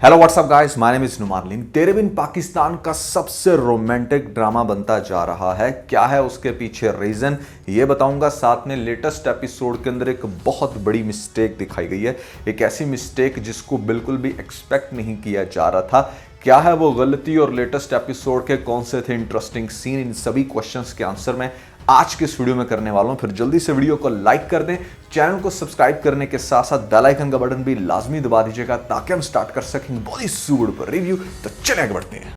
Hello WhatsApp guys, my name is नुमारलीन। तेरे बिन पाकिस्तान का सबसे रोमांटिक ड्रामा बनता जा रहा है। क्या है उसके पीछे रीजन, ये बताऊंगा। साथ में लेटेस्ट एपिसोड के अंदर एक बहुत बड़ी मिस्टेक दिखाई गई है, एक ऐसी मिस्टेक जिसको बिल्कुल भी एक्सपेक्ट नहीं किया जा रहा था। क्या है वो गलती और लेटेस्ट एपिसोड के कौन से थे इंटरेस्टिंग सीन, इन सभी क्वेश्चंस के आंसर मैं आज के इस वीडियो में करने वाला हूं। फिर जल्दी से वीडियो को लाइक कर दें, चैनल को सब्सक्राइब करने के साथ साथ बेल आइकन का बटन भी लाजमी दबा दीजिएगा ताकि हम स्टार्ट कर सकें बहुत ही सुपर पर रिव्यू। तो चलिए आगे बढ़ते हैं।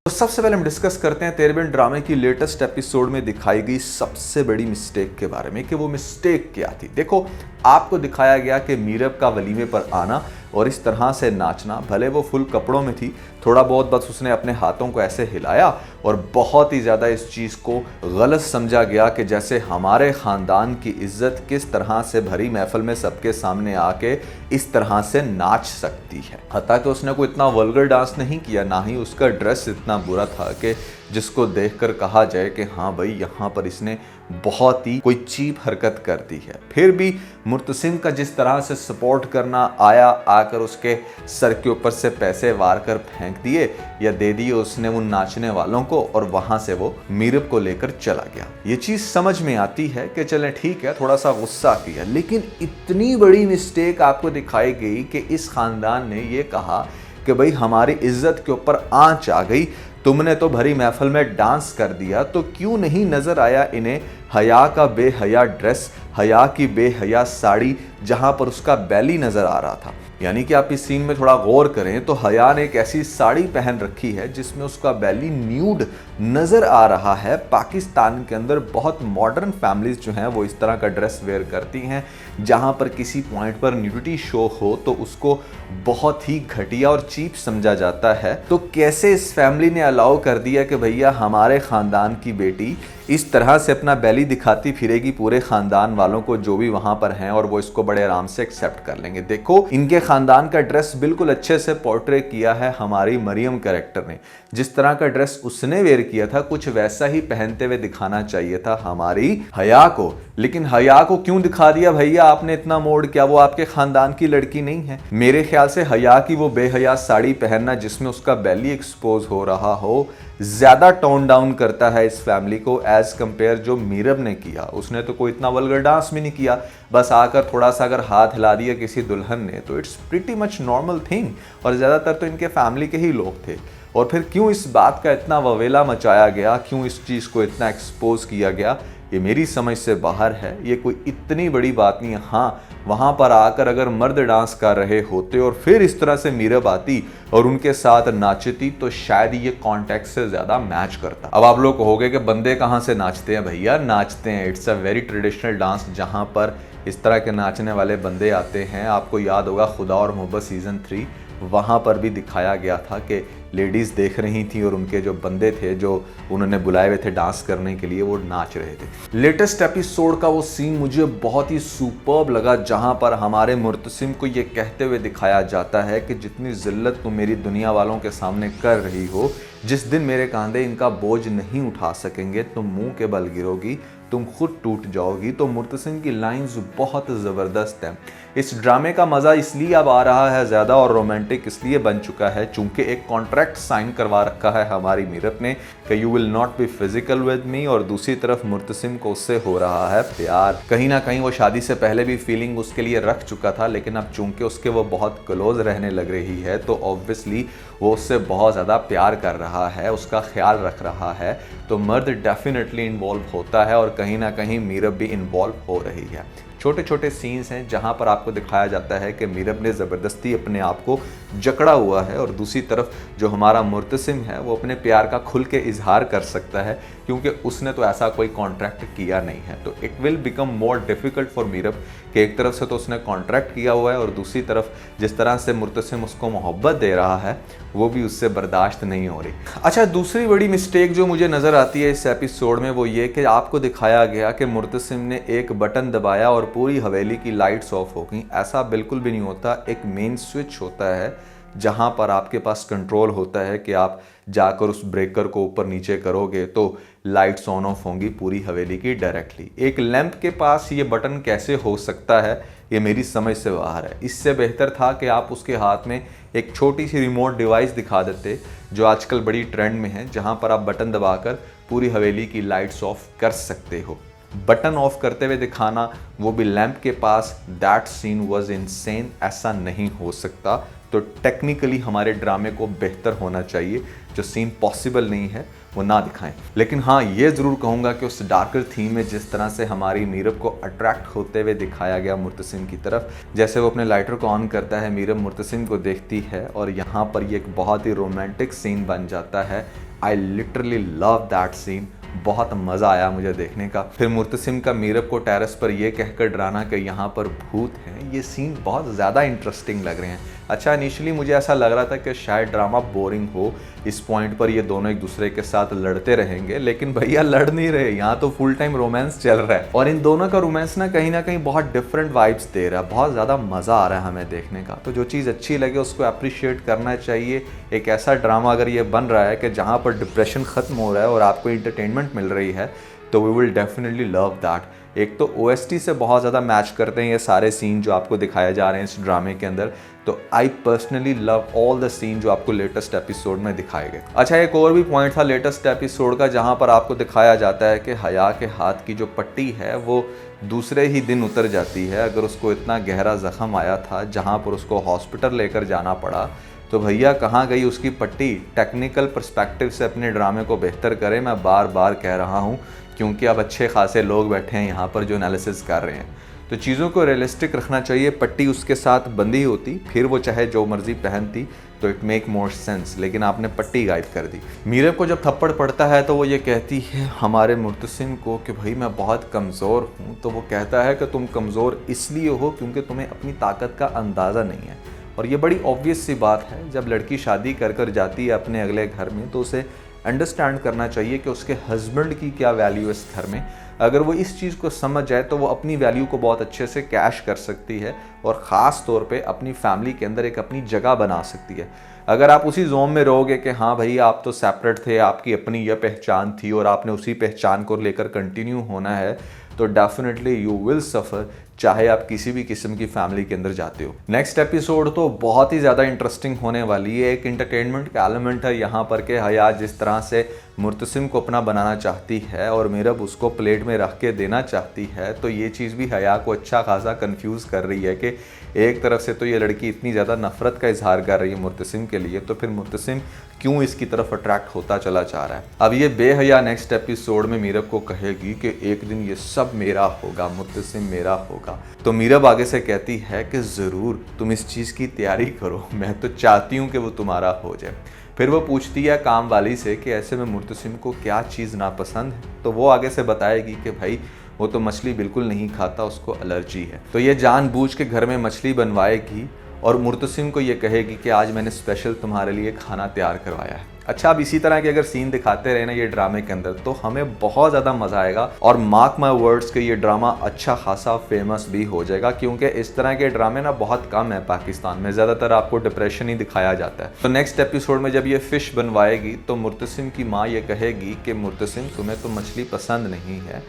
तो सबसे पहले हम डिस्कस करते हैं तेरे बिन ड्रामे की लेटेस्ट एपिसोड में दिखाई गई सबसे बड़ी मिस्टेक के बारे में कि वो मिस्टेक क्या थी। देखो, आपको दिखाया गया कि मीरब का वलीमे पर आना और इस तरह से नाचना, भले वो फुल कपड़ों में थी, थोड़ा बहुत बस उसने अपने हाथों को ऐसे हिलाया और बहुत ही ज़्यादा इस चीज़ को गलत समझा गया कि जैसे हमारे ख़ानदान की इज्जत किस तरह से भरी महफिल में सबके सामने आके इस तरह से नाच सकती है। हत्ता कि उसने कोई इतना वल्गर डांस नहीं किया, ना ही उसका ड्रेस इतना बुरा था कि जिसको देखकर कहा जाए कि हाँ भाई, यहाँ पर इसने बहुत ही कोई चीप हरकत कर दी है। फिर भी मुर्तसिम का जिस तरह से सपोर्ट करना आया, आकर उसके सर के ऊपर से पैसे वार कर फेंक दिए या दे दिए उसने उन नाचने वालों को, और वहां से वो मीरब को लेकर चला गया। ये चीज समझ में आती है कि चले ठीक है, थोड़ा सा गुस्सा किया, लेकिन इतनी बड़ी मिस्टेक आपको दिखाई गई कि इस खानदान ने ये कहा कि भाई हमारी इज्जत के ऊपर आंच आ गई, तुमने तो भरी महफिल में डांस कर दिया, तो क्यों नहीं नजर आया इन्हें हया का बेहया ड्रेस, हया की बेहया साड़ी जहां पर उसका बैली नजर आ रहा था। यानी कि आप इस सीन में थोड़ा गौर करें तो हया ने एक ऐसी साड़ी पहन रखी है जिसमें उसका बैली न्यूड नजर आ रहा है। पाकिस्तान के अंदर बहुत मॉडर्न फैमिलीज जो हैं वो इस तरह का ड्रेस वेयर करती हैं, जहां पर किसी पॉइंट पर न्यूडिटी शो हो तो उसको बहुत ही घटिया और चीप समझा जाता है। तो कैसे इस फैमिली ने अलाउ कर दिया कि भैया हमारे खानदान की बेटी इस तरह से अपना बैली दिखाती फिरेगी पूरे खानदान वालों को जो भी वहां पर हैं, और वो इसको बड़े आराम से एक्सेप्ट कर लेंगे। देखो, इनके खानदान का ड्रेस बिल्कुल अच्छे से पोर्ट्रे किया है हमारी मरियम कैरेक्टर ने। जिस तरह का ड्रेस उसने वेयर किया था कुछ वैसा ही पहनते हुए दिखाना चाहिए था हमारी हया को। लेकिन हया को क्यों दिखा दिया भैया आपने इतना मोड़? क्या वो आपके खानदान की लड़की नहीं है? मेरे ख्याल से हया की वो बेहया साड़ी पहनना जिसमें उसका बैली एक्सपोज हो रहा हो ज्यादा टोन डाउन करता है इस फैमिली को एज कंपेयर जो मीरब ने किया। उसने तो कोई इतना वल्गर डांस भी नहीं किया, बस आकर थोड़ा सा अगर हाथ हिला दिया किसी दुल्हन ने तो it's pretty much normal thing, और ज्यादातर तो इनके फैमिली के ही लोग थे। और फिर क्यों इस बात का इतना ववेला मचाया गया, क्यों इस चीज को इतना एक्सपोज किया गया, ये मेरी समझ से बाहर है। ये कोई इतनी बड़ी बात नहीं है। हाँ, वहां पर आकर अगर मर्द डांस कर रहे होते और फिर इस तरह से मीरब आती और उनके साथ नाचती तो शायद ये कॉन्टेक्स्ट से ज्यादा मैच करता। अब आप लोग कहोगे कि बंदे कहां से नाचते हैं? भैया नाचते हैं, it's a very traditional dance जहां पर इस तरह के नाचने वाले बंदे आते हैं। आपको याद होगा खुदा और मोहब्बत सीजन 3, वहाँ पर भी दिखाया गया था कि लेडीज़ देख रही थी और उनके जो बंदे थे जो उन्होंने बुलाए हुए थे डांस करने के लिए वो नाच रहे थे। लेटेस्ट एपिसोड का वो सीन मुझे बहुत ही सुपर्ब लगा जहाँ पर हमारे मुर्तसिम को ये कहते हुए दिखाया जाता है कि जितनी जिल्लत तुम मेरी दुनिया वालों के सामने कर रही हो, जिस दिन मेरे कांधे इनका बोझ नहीं उठा सकेंगे तुम मुंह के बल गिरोगी, तुम खुद टूट जाओगी। तो मुर्तसिम की लाइंस बहुत ज़बरदस्त है। इस ड्रामे का मज़ा इसलिए अब आ रहा है ज़्यादा और रोमांटिक इसलिए बन चुका है चूंकि एक कॉन्ट्रैक्ट साइन करवा रखा है हमारी मीरब ने कि you will not be physical with me, और दूसरी तरफ मुर्तसिम को उससे हो रहा है प्यार। कहीं ना कहीं वो शादी से पहले भी फीलिंग उसके लिए रख चुका था, लेकिन अब चूंकि उसके वो बहुत क्लोज रहने लग रही है तो ऑब्वियसली वो उससे बहुत ज़्यादा प्यार कर रहा है, उसका ख्याल रख रहा है। तो मर्द डेफिनेटली इन्वॉल्व होता है और कहीं ना कहीं मीरब भी इन्वॉल्व हो रही है। छोटे छोटे सीन्स हैं जहां पर आपको दिखाया जाता है कि मीरब ने ज़बरदस्ती अपने आप को जकड़ा हुआ है, और दूसरी तरफ जो हमारा मुर्तसिम है वो अपने प्यार का खुल के इजहार कर सकता है क्योंकि उसने तो ऐसा कोई कॉन्ट्रैक्ट किया नहीं है। तो it will become more difficult for Meerab कि एक तरफ से तो उसने कॉन्ट्रैक्ट किया हुआ है और दूसरी तरफ जिस तरह से मुर्तसिम उसको मोहब्बत दे रहा है वो भी उससे बर्दाश्त नहीं हो रही। अच्छा, दूसरी बड़ी मिस्टेक जो मुझे नज़र आती है इस एपिसोड में वो ये कि आपको दिखाया गया कि मुर्तसिम ने एक बटन दबाया और पूरी हवेली की लाइट्स ऑफ हो गई। ऐसा बिल्कुल भी नहीं होता। एक मेन स्विच होता है जहां पर आपके पास कंट्रोल होता है कि आप जाकर उस ब्रेकर को ऊपर नीचे करोगे तो लाइट्स ऑन ऑफ होंगी पूरी हवेली की डायरेक्टली। एक लैंप के पास ये बटन कैसे हो सकता है, ये मेरी समझ से बाहर है। इससे बेहतर था कि आप उसके हाथ में एक छोटी सी रिमोट डिवाइस दिखा देते, जो आजकल बड़ी ट्रेंड में है, जहां पर आप बटन दबाकर पूरी हवेली की लाइट्स ऑफ कर सकते हो। बटन ऑफ करते हुए दिखाना, वो भी लैंप के पास, दैट सीन वाज इनसेन। ऐसा नहीं हो सकता। तो टेक्निकली हमारे ड्रामे को बेहतर होना चाहिए, जो सीन पॉसिबल नहीं है वो ना दिखाएं। लेकिन हाँ, ये ज़रूर कहूँगा कि उस डार्कर थीम में जिस तरह से हमारी मीरब को अट्रैक्ट होते हुए दिखाया गया मुर्तसिम की तरफ, जैसे वो अपने लाइटर को ऑन करता है, मीरब मुर्तसिम को देखती है और यहाँ पर ये एक बहुत ही रोमांटिक सीन बन जाता है। I literally love that scene. बहुत मज़ा आया मुझे देखने का। फिर मुर्तसिम का मीरब को टेरेस पर यह कहकर डराना कि यहाँ पर भूत हैं, ये सीन बहुत ज़्यादा इंटरेस्टिंग लग रहे हैं। अच्छा, इनिशियली मुझे ऐसा लग रहा था कि शायद ड्रामा बोरिंग हो, इस पॉइंट पर ये दोनों एक दूसरे के साथ लड़ते रहेंगे, लेकिन भैया लड़ नहीं रहे, यहाँ तो फुल टाइम रोमांस चल रहा है। और इन दोनों का रोमांस ना कहीं बहुत डिफरेंट वाइब्स दे रहा है, बहुत ज़्यादा मज़ा आ रहा है हमें देखने का। तो जो चीज़ अच्छी लगे उसको अप्रिशिएट करना चाहिए। एक ऐसा ड्रामा अगर ये बन रहा है कि जहाँ पर डिप्रेशन ख़त्म हो रहा है और आपको इंटरटेनमेंट मिल रही है, तो we will definitely love that. एक तो OST से बहुत ज़्यादा मैच करते हैं ये सारे सीन जो आपको दिखाए जा रहे हैं इस ड्रामे के अंदर। तो I personally love all the scene जो आपको लेटेस्ट एपिसोड में दिखाए गए। अच्छा, एक और भी पॉइंट था लेटेस्ट एपिसोड का, जहाँ पर आपको दिखाया जाता है कि हया के हाथ की जो पट्टी है वो दूसरे ही दिन उतर जाती है। अगर उसको इतना गहरा जख्म आया था जहाँ पर उसको हॉस्पिटल लेकर जाना पड़ा, तो भैया कहाँ गई उसकी पट्टी। टेक्निकल पर्सपेक्टिव से अपने ड्रामे को बेहतर करें, मैं बार बार कह रहा हूँ, क्योंकि अब अच्छे खासे लोग बैठे हैं यहाँ पर जो एनालिसिस कर रहे हैं। तो चीज़ों को रियलिस्टिक रखना चाहिए। पट्टी उसके साथ बंधी होती, फिर वो चाहे जो मर्जी पहनती, तो इट मेक मोर सेंस, लेकिन आपने पट्टी गायब कर दी। मीरब को जब थप्पड़ पड़ता है तो वो ये कहती है हमारे मुर्तसिम को कि भाई मैं बहुत कमज़ोर हूँ। तो वो कहता है कि तुम कमज़ोर इसलिए हो क्योंकि तुम्हें अपनी ताकत का अंदाज़ा नहीं है। और ये बड़ी ऑब्वियस सी बात है, जब लड़की शादी कर कर जाती है अपने अगले घर में, तो उसे अंडरस्टैंड करना चाहिए कि उसके हस्बैंड की क्या वैल्यू है इस घर में। अगर वो इस चीज़ को समझ जाए तो वो अपनी वैल्यू को बहुत अच्छे से कैश कर सकती है और ख़ास तौर पे अपनी फैमिली के अंदर एक अपनी जगह बना सकती है। अगर आप उसी जोन में रहोगे कि हाँ भाई आप तो सेपरेट थे, आपकी अपनी यह पहचान थी और आपने उसी पहचान को लेकर कंटिन्यू होना है, तो डेफिनेटली यू विल सफ़र, चाहे आप किसी भी किस्म की फैमिली के अंदर जाते हो। नेक्स्ट एपिसोड तो बहुत ही ज़्यादा इंटरेस्टिंग होने वाली है। एक इंटरटेनमेंट का एलिमेंट है यहाँ पर के हया जिस तरह से मुर्तसिम को अपना बनाना चाहती है और मीरब उसको प्लेट में रख के देना चाहती है, तो ये चीज़ भी हया को अच्छा खासा कंफ्यूज कर रही है कि एक तरफ से तो ये लड़की इतनी ज़्यादा नफरत का इजहार कर रही है मुर्तसिम के लिए, तो फिर मुर्तसिम क्यों इसकी तरफ अट्रैक्ट होता चला जा रहा है। अब ये बेहया नेक्स्ट एपिसोड में मीरब को कहेगी कि एक दिन ये सब मेरा होगा, मुर्तसिम मेरा होगा। तो मीरब आगे से कहती है कि ज़रूर तुम इस चीज़ की तैयारी करो, मैं तो चाहती हूँ कि वो तुम्हारा हो जाए। फिर वो पूछती है काम वाली से कि ऐसे में मुर्तसिम को क्या चीज़ नापसंद है, तो वो आगे से बताएगी कि भाई वो तो मछली बिल्कुल नहीं खाता, उसको एलर्जी है। तो ये जानबूझ के घर में मछली बनवाएगी और मुर्तसिम को ये कहेगी कि आज मैंने स्पेशल तुम्हारे लिए खाना तैयार करवाया है। अच्छा, अब इसी तरह के अगर सीन दिखाते रहे ना ये ड्रामे के अंदर, तो हमें बहुत ज़्यादा मज़ा आएगा और मार्क माई वर्ड्स के ये ड्रामा अच्छा खासा फेमस भी हो जाएगा, क्योंकि इस तरह के ड्रामे ना बहुत कम है पाकिस्तान में। ज़्यादातर आपको डिप्रेशन ही दिखाया जाता है। तो नेक्स्ट एपिसोड में जब ये फ़िश बनवाएगी तो मुर्तसिम की माँ ये कहेगी कि मुर्तसिम तुम्हें तो मछली पसंद नहीं है,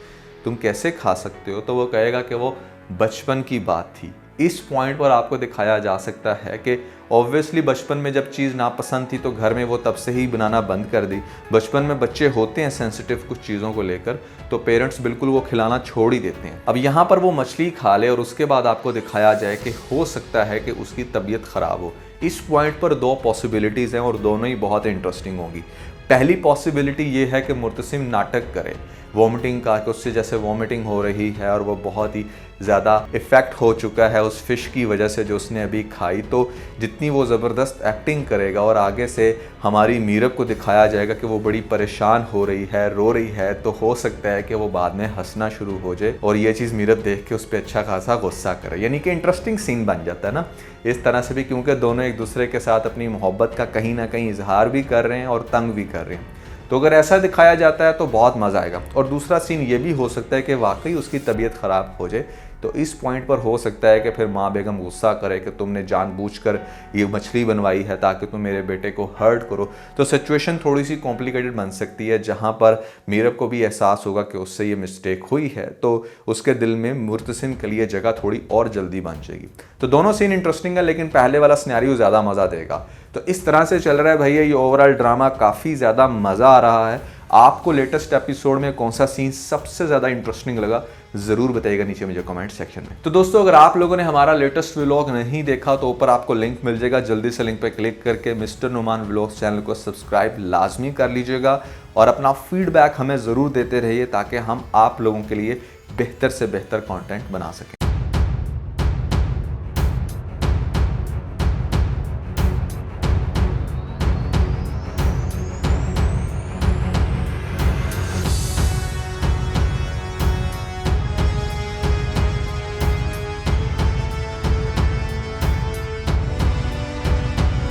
तुम कैसे खा सकते हो। तो वो कहेगा कि वो बचपन की बात थी। इस पॉइंट पर आपको दिखाया जा सकता है कि ऑब्वियसली बचपन में जब चीज़ नापसंद थी तो घर में वो तब से ही बनाना बंद कर दी। बचपन में बच्चे होते हैं सेंसिटिव कुछ चीज़ों को लेकर, तो पेरेंट्स बिल्कुल वो खिलाना छोड़ ही देते हैं। अब यहाँ पर वो मछली खा ले और उसके बाद आपको दिखाया जाए कि हो सकता है कि उसकी तबीयत ख़राब हो। इस पॉइंट पर दो पॉसिबिलिटीज़ हैं और दोनों ही बहुत इंटरेस्टिंग होंगी। पहली पॉसिबिलिटी ये है कि मुर्तसिम नाटक करे वॉमिटिंग का, कि उससे जैसे वॉमिटिंग हो रही है और वो बहुत ही ज़्यादा इफ़ेक्ट हो चुका है उस फ़िश की वजह से जो उसने अभी खाई। तो जितनी वो ज़बरदस्त एक्टिंग करेगा और आगे से हमारी मीरब को दिखाया जाएगा कि वो बड़ी परेशान हो रही है, रो रही है, तो हो सकता है कि वो बाद में हंसना शुरू हो जाए और ये चीज़ मीरब देख के उस पर अच्छा खासा गुस्सा करे। यानी कि इंटरेस्टिंग सीन बन जाता है ना इस तरह से भी, क्योंकि दोनों एक दूसरे के साथ अपनी मोहब्बत का कहीं ना कहीं इजहार भी कर रहे हैं और तंग भी कर रहे हैं। तो अगर ऐसा दिखाया जाता है तो बहुत मज़ा आएगा। और दूसरा सीन ये भी हो सकता है कि वाकई उसकी तबीयत ख़राब हो जाए, तो इस पॉइंट पर हो सकता है कि फिर माँ बेगम गुस्सा करे कि तुमने जानबूझकर ये मछली बनवाई है ताकि तुम मेरे बेटे को हर्ट करो। तो सिचुएशन थोड़ी सी कॉम्प्लिकेटेड बन सकती है, जहाँ पर मीरब को भी एहसास होगा कि उससे ये मिस्टेक हुई है, तो उसके दिल में मुर्तसिम के लिए जगह थोड़ी और जल्दी बन जाएगी। तो दोनों सीन इंटरेस्टिंग है, लेकिन पहले वाला सिनेरियो ज़्यादा मज़ा देगा। तो इस तरह से चल रहा है भैया ये ओवरऑल ड्रामा, काफ़ी ज़्यादा मज़ा आ रहा है। आपको लेटेस्ट एपिसोड में कौन सा सीन सबसे ज़्यादा इंटरेस्टिंग लगा, ज़रूर बताइएगा नीचे मुझे कमेंट सेक्शन में। तो दोस्तों, अगर आप लोगों ने हमारा लेटेस्ट व्लॉग नहीं देखा तो ऊपर आपको लिंक मिल जाएगा, जल्दी से लिंक पर क्लिक करके मिस्टर नुमान व्लॉग्स चैनल को सब्सक्राइब लाजमी कर लीजिएगा और अपना फीडबैक हमें ज़रूर देते रहिए ताकि हम आप लोगों के लिए बेहतर से बेहतर कंटेंट बना सकें।